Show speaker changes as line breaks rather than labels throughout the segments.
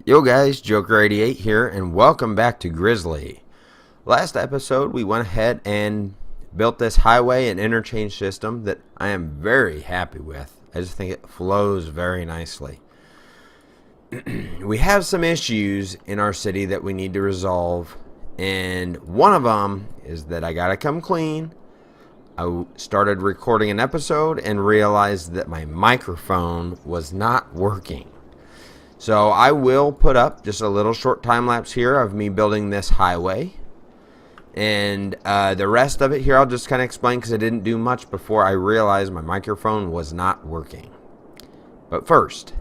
Yo guys, Joker88 here, and welcome back to Grizzly. Last episode, we went ahead and built this highway and interchange system that I am very happy with. I just think it flows very nicely. We have some issues in our city that we need to resolve, and one of them is that I gotta come clean. I started recording an episode and realized that my microphone was not working. So I will put up just a little short time lapse here of me building this highway. And the rest of it here I'll just kind of explain because I didn't do much before I realized my microphone was not working. But first,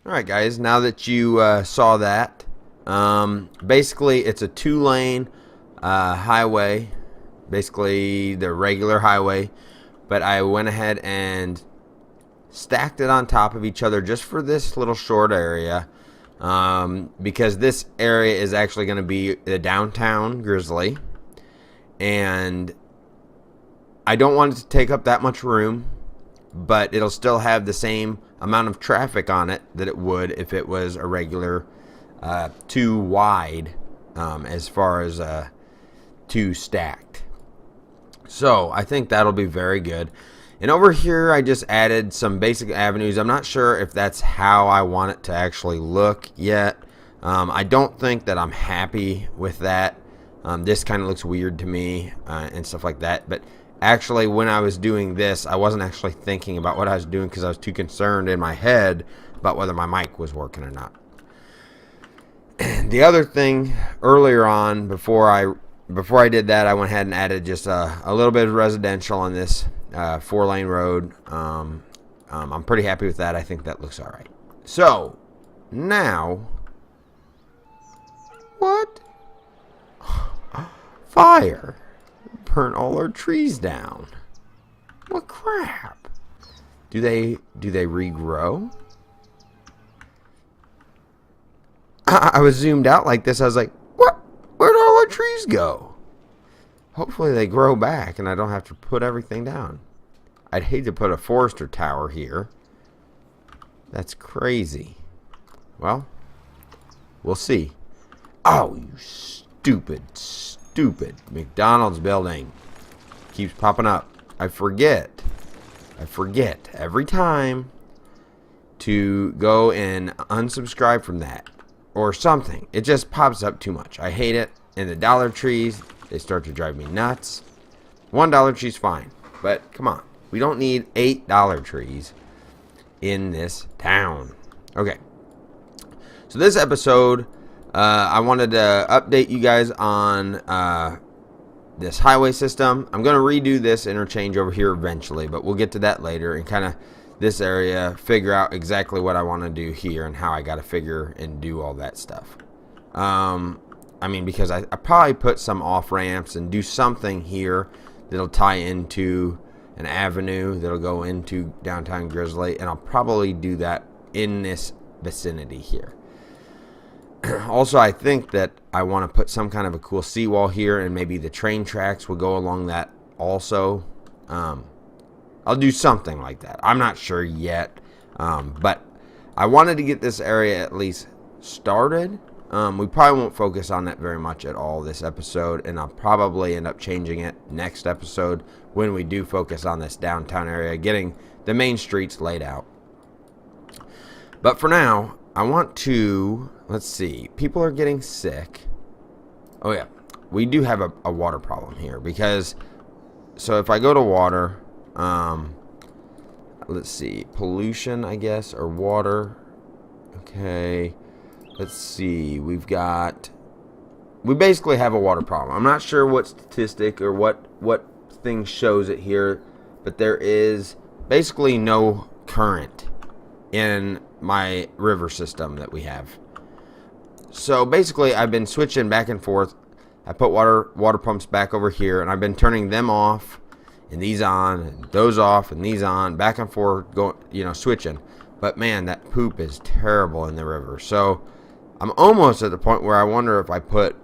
alright guys, now that you saw that, basically it's a 2-lane highway, basically the regular highway, but I went ahead and stacked it on top of each other just for this little short area, because this area is actually going to be the downtown Grizzly, and I don't want it to take up that much room, but it'll still have the same amount of traffic on it that it would if it was a regular 2 wide, as far as 2 stacked. So I think that'll be very good. And over here I just added some basic avenues. I'm not sure if that's how I want it to actually look yet. I don't think that I'm happy with that. This kind of looks weird to me, and stuff like that, but actually, when I was doing this, I wasn't actually thinking about what I was doing because I was too concerned in my head about whether my mic was working or not. The other thing, earlier on, before I did that, I went ahead and added just a little bit of residential on this 4-lane road. I'm pretty happy with that. I think that looks all right. So, now, what? Fire. Burn all our trees down. What crap? Do they regrow? I was zoomed out like this. I was like, what? Where'd all our trees go? Hopefully they grow back and I don't have to put everything down. I'd hate to put a forester tower here. That's crazy. Well, we'll see. Oh, you stupid McDonald's building keeps popping up. I forget every time to go and unsubscribe from that or something. It just pops up too much. I hate it. And the Dollar Trees, they start to drive me nuts. $1 tree's fine, but come on, we don't need $8 trees in this town. Okay, so this episode, I wanted to update you guys on this highway system. I'm going to redo this interchange over here eventually, but we'll get to that later, and kind of this area, figure out exactly what I want to do here and how I got to figure and do all that stuff. I mean, because I probably put some off ramps and do something here that'll tie into an avenue that'll go into downtown Grizzly, and I'll probably do that in this vicinity here. Also, I think that I want to put some kind of a cool seawall here, and maybe the train tracks will go along that also. I'll do something like that. I'm not sure yet, but I wanted to get this area at least started. We probably won't focus on that very much at all this episode, and I'll probably end up changing it next episode when we do focus on this downtown area, getting the main streets laid out. But for now, I want to, let's see, people are getting sick. Oh yeah, we do have a water problem here, because, so if I go to water, let's see, pollution, I guess, or water. Okay, let's see, we basically have a water problem. I'm not sure what statistic or what thing shows it here, but there is basically no current in my river system that we have. So basically, I've been switching back and forth. I put water pumps back over here, and I've been turning them off and these on, and those off and these on, back and forth, going, switching. But man, that poop is terrible in the river. So I'm almost at the point where I wonder if I put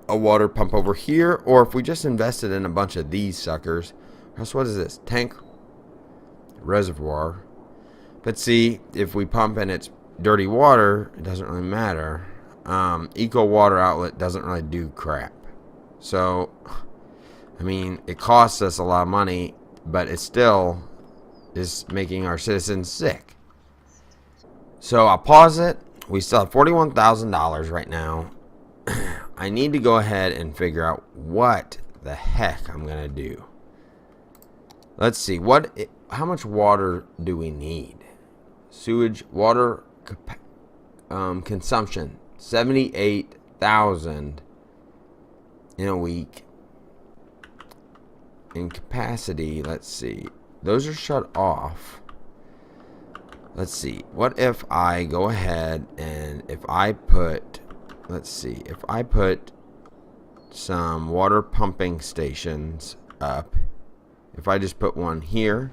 a water pump over here, or if we just invested in a bunch of these suckers. So what is this? Tank reservoir. But see, if we pump and it's dirty water, it doesn't really matter. Eco water outlet doesn't really do crap. So, I mean, it costs us a lot of money, but it still is making our citizens sick. So I'll pause it. We still have $41,000 right now. I need to go ahead and figure out what the heck I'm going to do. Let's see. How much water do we need? Sewage water consumption 78,000 in a week. In capacity, let's see, those are shut off. Let's see, what if I go ahead and if I put, let's see, if I put some water pumping stations up, if I just put one here.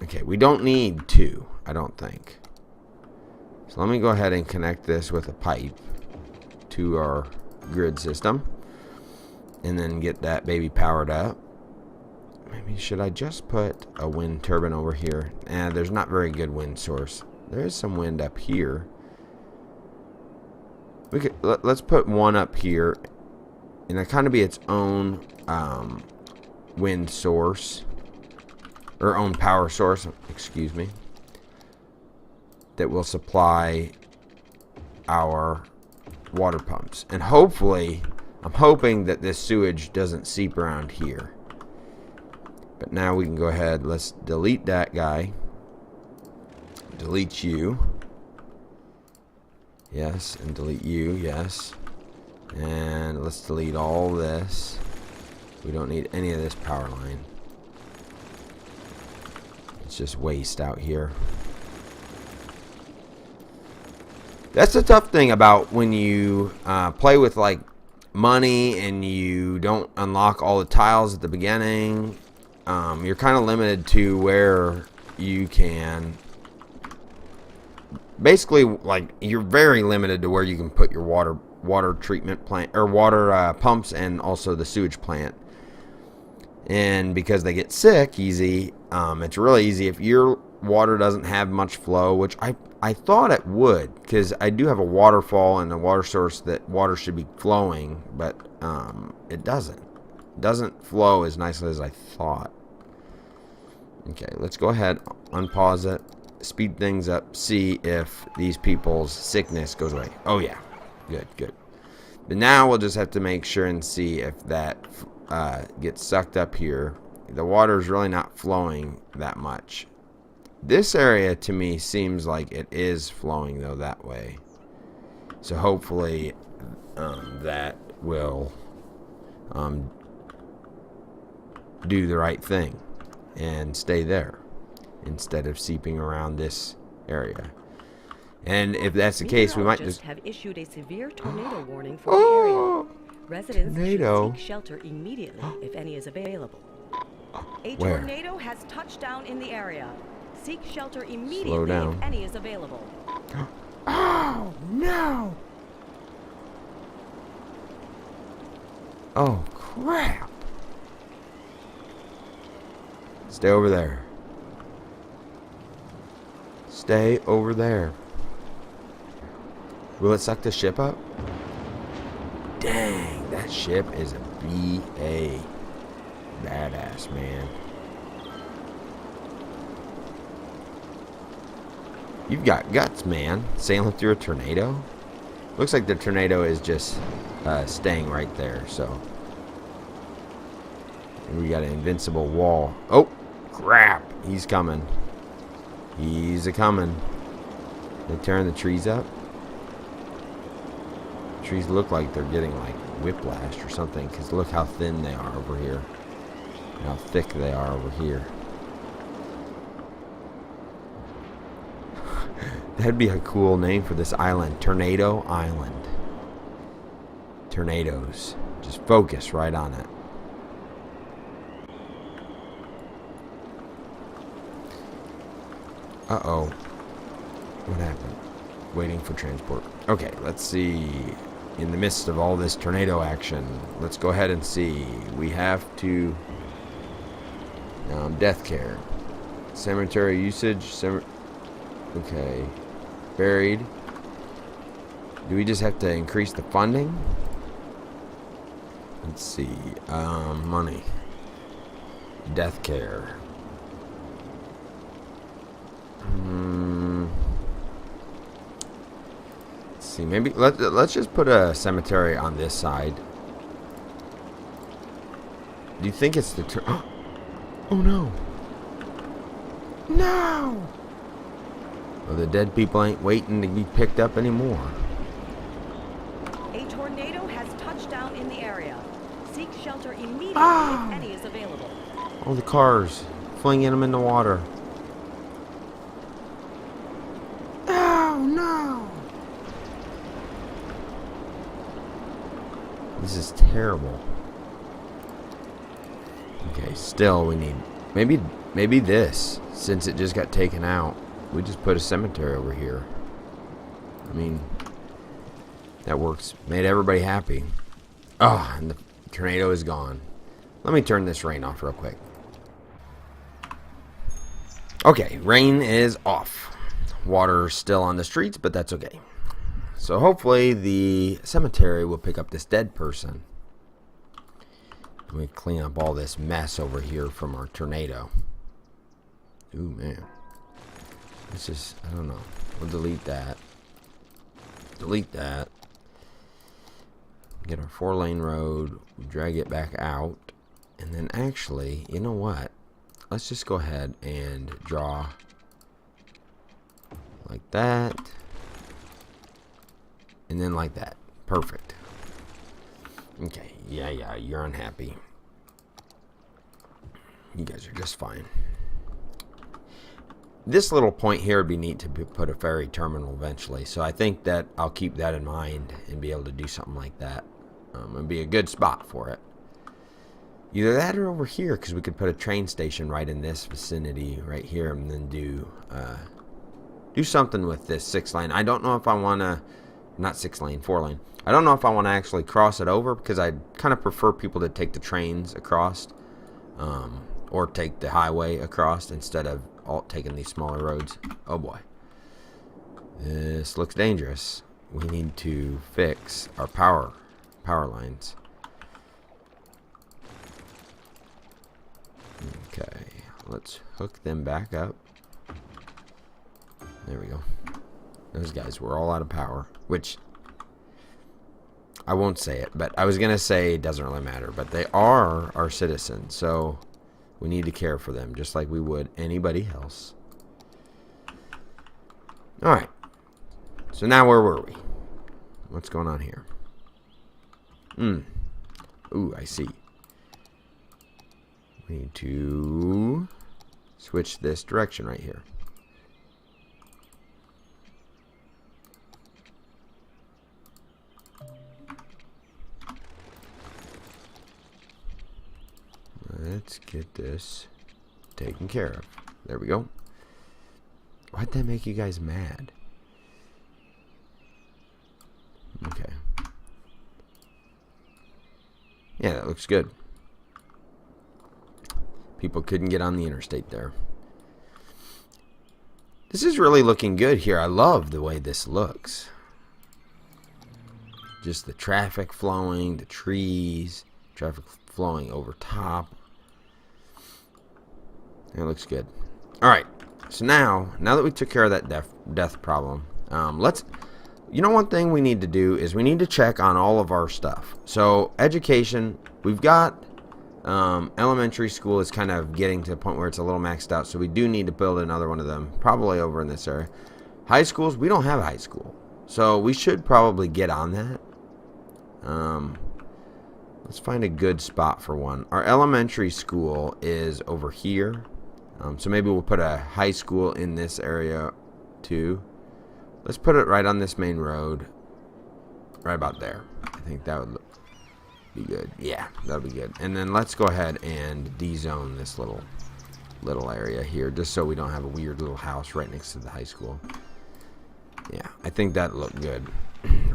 Okay, we don't need two, I don't think. So let me go ahead and connect this with a pipe to our grid system, and then get that baby powered up. Maybe should I just put a wind turbine over here? There's not very good wind source. There is some wind up here. We could let's put one up here, and it kind of be its own wind source. Or own power source, excuse me, that will supply our water pumps. And hopefully, I'm hoping that this sewage doesn't seep around here. But now we can go ahead, let's delete that guy. Delete you. Yes, and delete you, yes. And let's delete all this. We don't need any of this power line. It's just waste out here. That's the tough thing about when you play with like money and you don't unlock all the tiles at the beginning. You're kind of limited to where you can basically, like, you're very limited to where you can put your water treatment plant or water pumps, and also the sewage plant. And because they get sick easy, it's really easy if your water doesn't have much flow, which I thought it would, because I do have a waterfall and a water source that water should be flowing, but it doesn't. It doesn't flow as nicely as I thought. Okay, let's go ahead, unpause it, speed things up, see if these people's sickness goes away. Oh yeah, good, good. But now we'll just have to make sure and see if that gets sucked up here. The water is really not flowing that much. This area to me seems like it is flowing though that way. So hopefully that will do the right thing and stay there instead of seeping around this area. And if that's the case, we might just
have issued a severe tornado warning for the area. Residents
tornado.
should seek shelter immediately if any is available. A
Where?
tornado has touched down in the area. Seek shelter
Slow
immediately
down.
if any is available.
Oh no! Oh crap! Stay over there. Stay over there. Will it suck the ship up? Dang, that ship is a BA. Badass, man. You've got guts, man. Sailing through a tornado? Looks like the tornado is just staying right there, so. And we got an invincible wall. Oh, crap. He's coming. He's a-coming. They tearing the trees up? Trees look like they're getting like whiplashed or something, because look how thin they are over here. How thick they are over here. That'd be a cool name for this island. Tornado Island. Tornadoes. Just focus right on it. Uh-oh. What happened? Waiting for transport. Okay, let's see. In the midst of all this tornado action, let's go ahead and see. We have to... death care. Cemetery usage. Okay. Buried. Do we just have to increase the funding? Let's see. Money. Death care. Let's see. Maybe let's just put a cemetery on this side. Do you think it's the oh no. No! Well, the dead people ain't waiting to be picked up anymore.
A tornado has touched down in the area. Seek shelter immediately if any is available.
All the cars, flinging them in the water. Oh no! This is terrible. Okay, still we need maybe this, since it just got taken out. We just put a cemetery over here. I mean, that works. Made everybody happy. Oh, and the tornado is gone. Let me turn this rain off real quick. Okay, rain is off. Water still on the streets, but that's okay. So hopefully the cemetery will pick up this dead person. We clean up all this mess over here from our tornado. Ooh, man. This is, I don't know. We'll delete that. Delete that. Get our 4-lane road. Drag it back out. And then actually, you know what? Let's just go ahead and draw like that. And then like that. Perfect. Okay. Yeah, you're unhappy. You guys are just fine. This little point here would be neat to put a ferry terminal eventually. So I think that I'll keep that in mind and be able to do something like that. It'd be a good spot for it. Either that or over here, because we could put a train station right in this vicinity right here, and then do something with this 6-lane. I don't know if I want to, not 6-lane, 4-lane. I don't know if I want to actually cross it over, because I kind of prefer people to take the trains across, or take the highway across instead of all taking these smaller roads. Oh boy, this looks dangerous. We need to fix our power lines. Okay, let's hook them back up. There we go. Those guys were all out of power, which I won't say it, but I was gonna say it doesn't really matter, but they are our citizens, so we need to care for them just like we would anybody else. Alright. So now where were we? What's going on here? Ooh, I see. We need to switch this direction right here. Let's get this taken care of. There we go. Why'd that make you guys mad? Okay. Yeah, that looks good. People couldn't get on the interstate there. This is really looking good here. I love the way this looks. Just the traffic flowing, the trees, traffic flowing over top. It looks good. All right. So now that we took care of that death problem, you know, one thing we need to do is we need to check on all of our stuff. So education, we've got elementary school is kind of getting to the point where it's a little maxed out. So we do need to build another one of them, probably over in this area. High schools, we don't have a high school. So we should probably get on that. Let's find a good spot for one. Our elementary school is over here. So maybe we'll put a high school in this area too. Let's put it right on this main road. Right about there. I think that would be good. Yeah, that'll be good. And then let's go ahead and de-zone this little area here, just so we don't have a weird little house right next to the high school. Yeah, I think that looked good.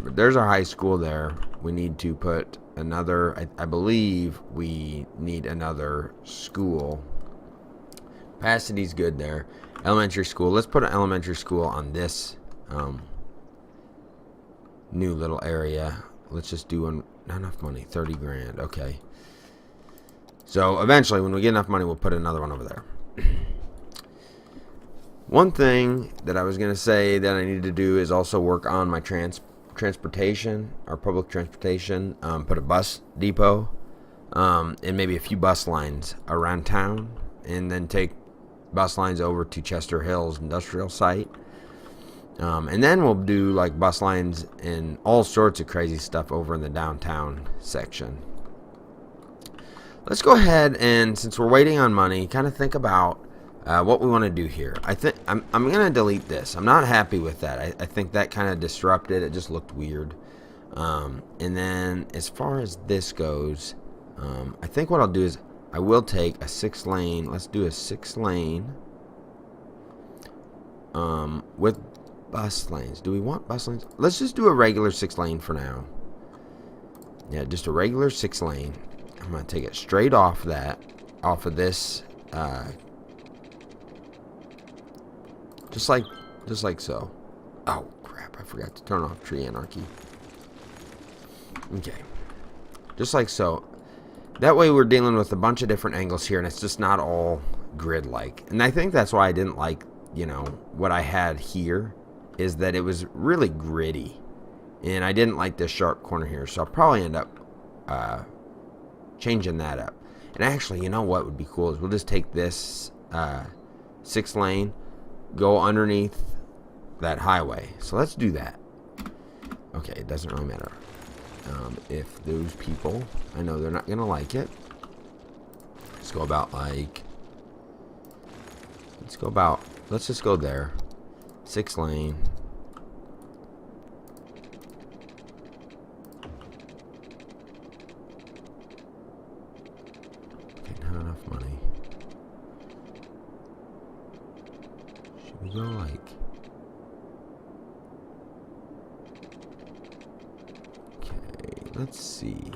But there's our high school there. We need to put another, I believe we need another school. Capacity's good there. Elementary school. Let's put an elementary school on this new little area. Let's just do not enough money. 30 grand. Okay. So eventually, when we get enough money, we'll put another one over there. One thing that I was going to say that I need to do is also work on my transportation, our public transportation. Put a bus depot and maybe a few bus lines around town, and then take bus lines over to Chester Hills industrial site. And then we'll do like bus lines and all sorts of crazy stuff over in the downtown section. Let's go ahead and, since we're waiting on money, kind of think about what we want to do here. I think I'm going to delete this. I'm not happy with that. I think that kind of disrupted. It just looked weird. And then as far as this goes, I think what I'll do is I will take a 6-lane. Let's do a 6-lane with bus lanes. Do we want bus lanes? Let's just do a regular 6-lane for now. Yeah, just a regular 6-lane. I'm going to take it straight off of this, just like so. Oh, crap. I forgot to turn off tree anarchy. Okay. Just like so. That way we're dealing with a bunch of different angles here, and it's just not all grid-like. And I think that's why I didn't like, you know, what I had here, is that it was really gritty. And I didn't like this sharp corner here, so I'll probably end up changing that up. And actually, you know what would be cool is we'll just take this 6-lane, go underneath that highway. So let's do that. Okay, it doesn't really matter. If those people, I know they're not gonna like it. Let's go about like, let's just go there. 6-lane. Okay, not enough money. Should we go like, let's see.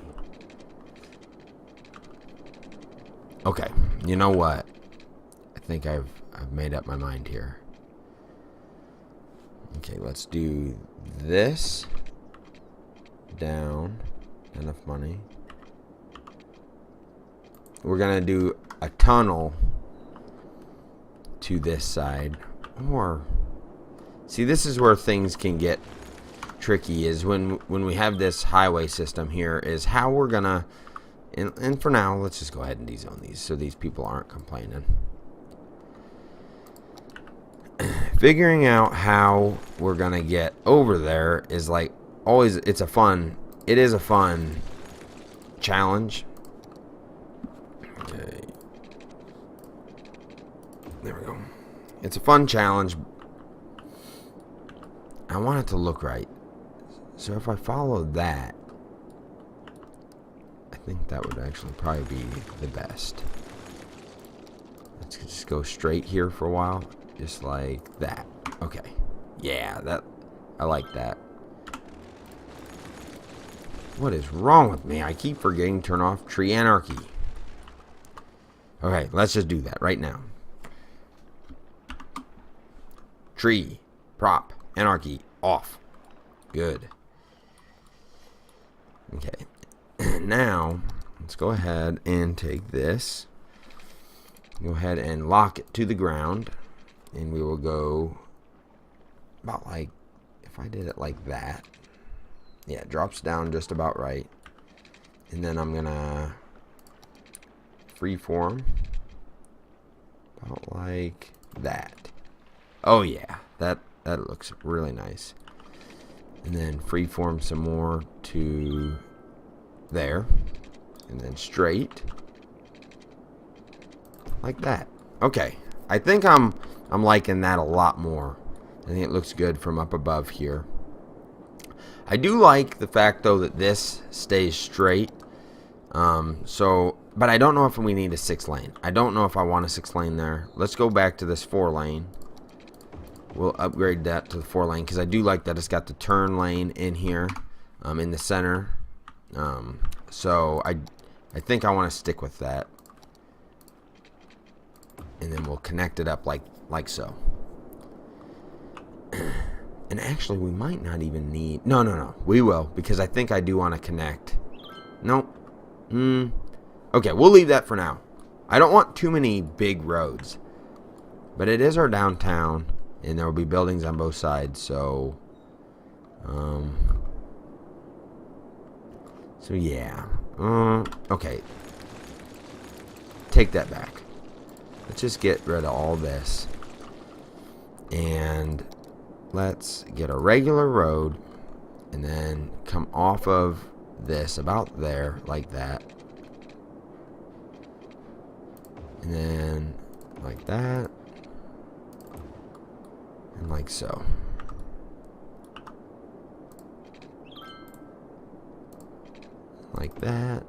Okay, you know what? I think I've made up my mind here. Okay, let's do this down. Enough money. We're gonna do a tunnel to this side. Or, see, this is where things can get tricky, is when we have this highway system here, is how we're gonna, and for now let's just go ahead and de-zone these so these people aren't complaining. Figuring out how we're gonna get over there is like always, it is a fun challenge. Okay. There we go. It's a fun challenge. I want it to look right. So if I follow that, I think that would actually probably be the best. Let's just go straight here for a while. Just like that. Okay. Yeah, I like that. What is wrong with me? I keep forgetting to turn off tree anarchy. Okay, let's just do that right now. Tree, prop, anarchy, off. Good. Okay. Now, let's go ahead and take this. Go ahead and lock it to the ground. And we will go about like, if I did it like that. Yeah, it drops down just about right. And then I'm going to freeform about like that. Oh yeah, that looks really nice. And then freeform some more to there. And then straight. Like that. Okay. I think I'm liking that a lot more. I think it looks good from up above here. I do like the fact though that this stays straight. But I don't know if we need a 6-lane. I don't know if I want a 6-lane there. Let's go back to this 4-lane. We'll upgrade that to the 4-lane because I do like that it's got the turn lane in here, in the center. So I think I want to stick with that. And then we'll connect it up like so. And actually, we might not even need... No. We will, because I think I do want to connect. Nope. Okay, we'll leave that for now. I don't want too many big roads. But it is our downtown, and there will be buildings on both sides, so... So, yeah. Okay. Take that back. Let's just get rid of all this. And let's get a regular road and then come off of this about there like that. And then like that. And like so. Like that.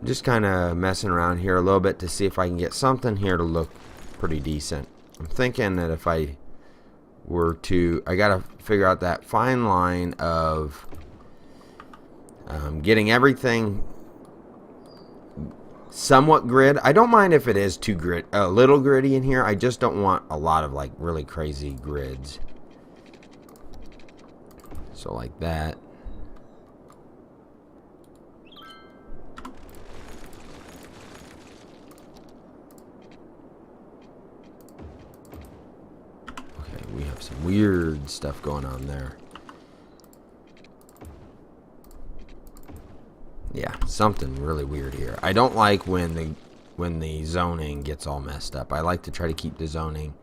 Just kind of messing around here a little bit to see if I can get something here to look pretty decent. I'm thinking that if I were to, I gotta figure out that fine line of getting everything somewhat grid. I don't mind if it is too a little gritty in here. I just don't want a lot of like really crazy grids. So like that. We have some weird stuff going on there. Yeah, something really weird here. I don't like when the zoning gets all messed up. I like to try to keep the zoning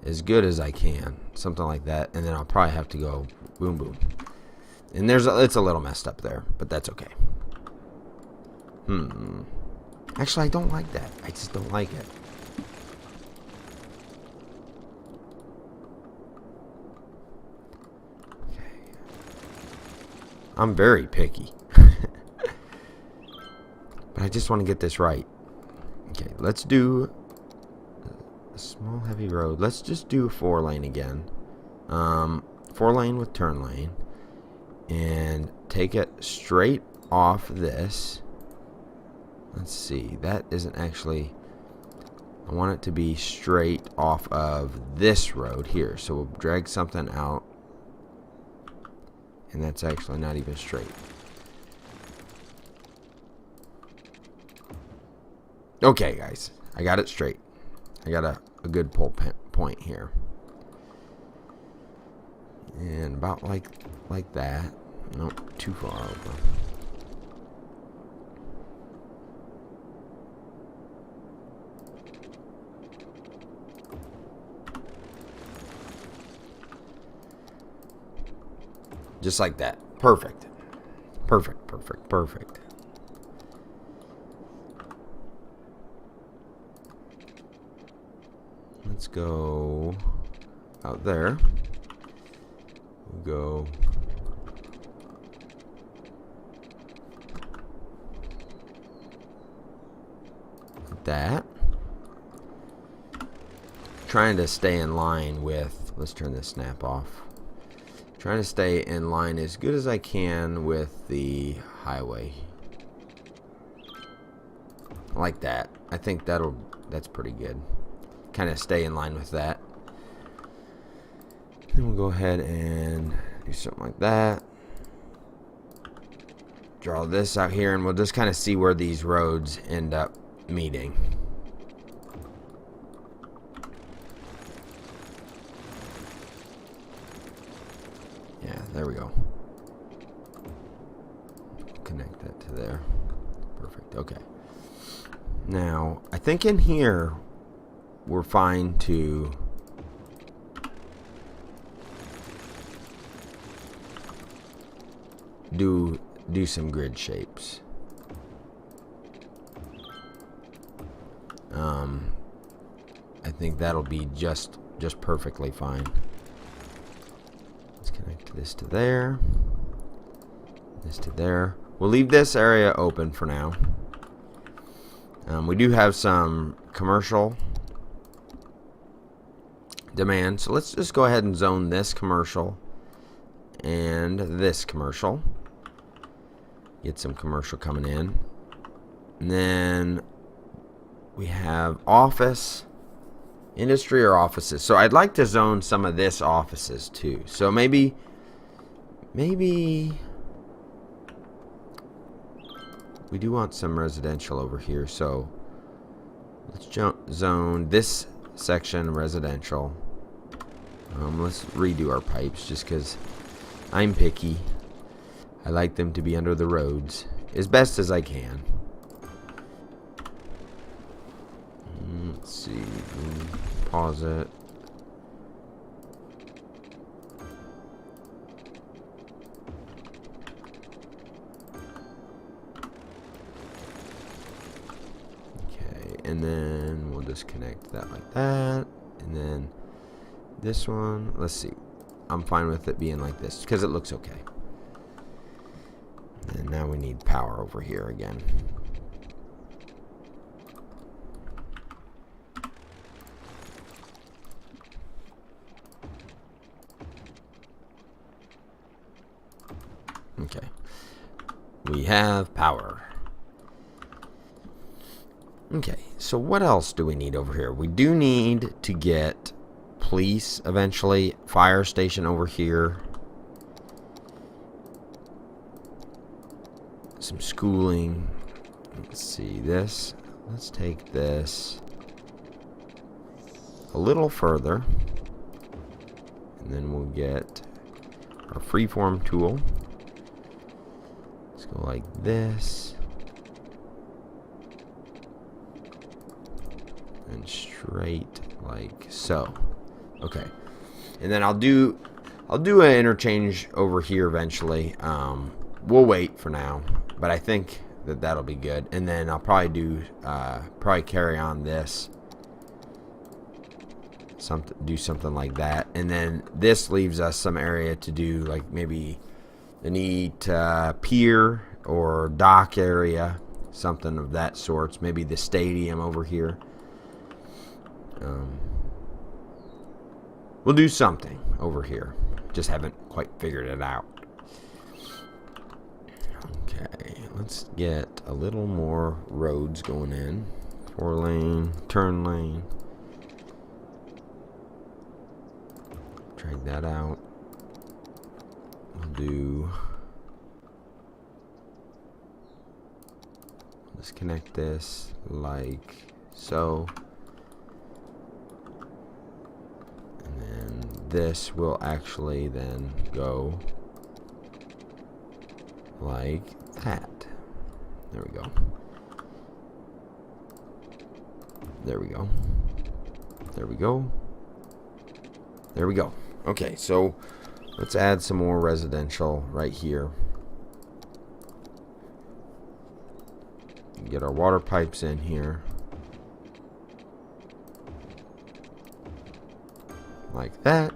as good as I can. Something like that. And then I'll probably have to go boom boom. And it's a little messed up there, but that's okay. Actually, I don't like that. I just don't like it. I'm very picky. But I just want to get this right. Okay, let's do a small heavy road. Let's just do a 4-lane again. 4-lane with turn lane. And take it straight off this. Let's see. That isn't actually... I want it to be straight off of this road here. So we'll drag something out. And that's actually not even straight. Okay, guys. I got it straight. I got a good pull point here. And about like that. Nope, too far over. Just like that. Perfect. Perfect, perfect, perfect. Let's go out there. We'll go like that. Trying to stay in line with, let's turn this snap off. Trying to stay in line as good as I can with the highway. Like that. I think that's pretty good. Kind of stay in line with that. Then we'll go ahead and do something like that. Draw this out here, and we'll just kind of see where these roads end up meeting. Yeah, there we go. Connect that to there. Perfect. Okay. Now, I think in here we're fine to do some grid shapes. I think that'll be just perfectly fine. Let's connect this to there. This to there. We'll leave this area open for now. We do have some commercial demand, so let's just go ahead and zone this commercial and this commercial. Get some commercial coming in. And then we have office, industry, or offices. So I'd like to zone some of this offices too. So maybe we do want some residential over here. So let's zone this section residential. Let's redo our pipes just because I'm picky. I like them to be under the roads as best as I can. Let's see. Pause it. Okay, and then we'll just connect that like that. And then this one, let's see. I'm fine with it being like this because it looks okay. And now we need power over here again. Okay. We have power. Okay, so what else do we need over here? We do need to get police eventually, fire station over here, some schooling. Let's see this. Let's take this a little further, and then we'll get our freeform tool. Let's go like this. And straight like so. Okay. And then I'll do an interchange over here eventually. We'll wait for now, but I think that'll be good. And then I'll probably carry on this. Do something like that. And then this leaves us some area to do, like maybe the neat pier or dock area, something of that sort. Maybe the stadium over here. We'll do something over here. Just haven't quite figured it out. Okay, let's get a little more roads going in. 4-lane, turn lane. Drag that out. We'll disconnect this like so. And then this will actually then go like that. There we go. There we go. There we go. There we go. Okay, so Let's add some more residential right here. Get our water pipes in here. Like that.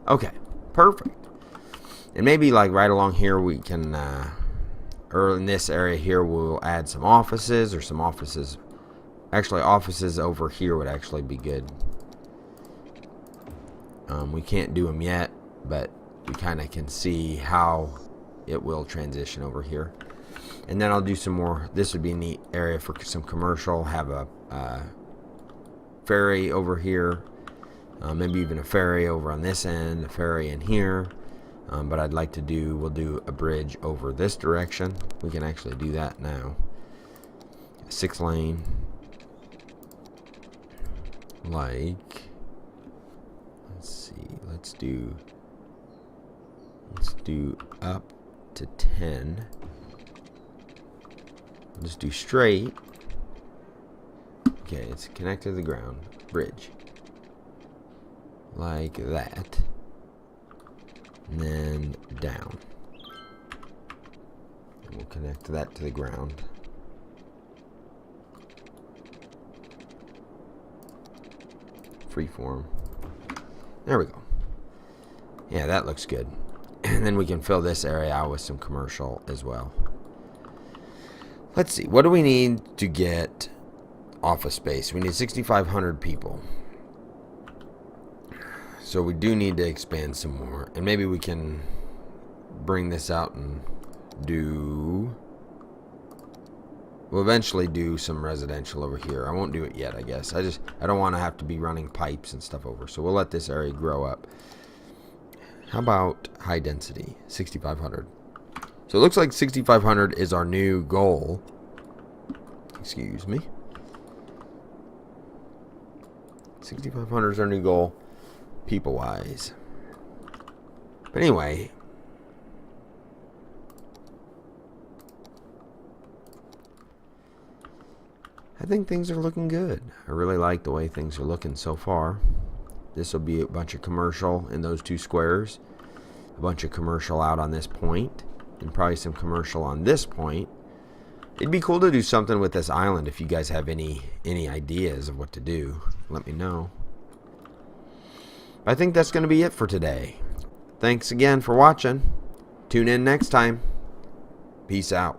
Okay, perfect. And maybe like right along here we can, or in this area here, we'll add some offices or some offices. Actually, offices over here would actually be good. We can't do them yet, but we kind of can see how it will transition over here. And then I'll do some more. This would be a neat area for some commercial. Have a ferry over here. Maybe even a ferry over on this end, a ferry in here. But I'd like to do, we'll do a bridge over this direction. We can actually do that now. 6 lane. Like, let's see, let's do up to 10. Just do straight. Okay, it's connected to the ground. Bridge. Like that. And then down. And we'll connect that to the ground. Freeform. There we go. Yeah, that looks good. And then we can fill this area out with some commercial as well. Let's see. What do we need to get office space? We need 6,500 people. So we do need to expand some more. And maybe we can bring this out and do... We'll eventually do some residential over here. I won't do it yet, I guess. I don't want to have to be running pipes and stuff over. So we'll let this area grow up. How about high density? 6,500. So it looks like 6,500 is our new goal. Excuse me. 6,500 is our new goal, people-wise. But anyway... I think things are looking good. I really like the way things are looking so far. This will be a bunch of commercial in those 2 squares. A bunch of commercial out on this point. And probably some commercial on this point. It'd be cool to do something with this island. If you guys have any ideas of what to do, let me know. I think that's going to be it for today. Thanks again for watching. Tune in next time. Peace out.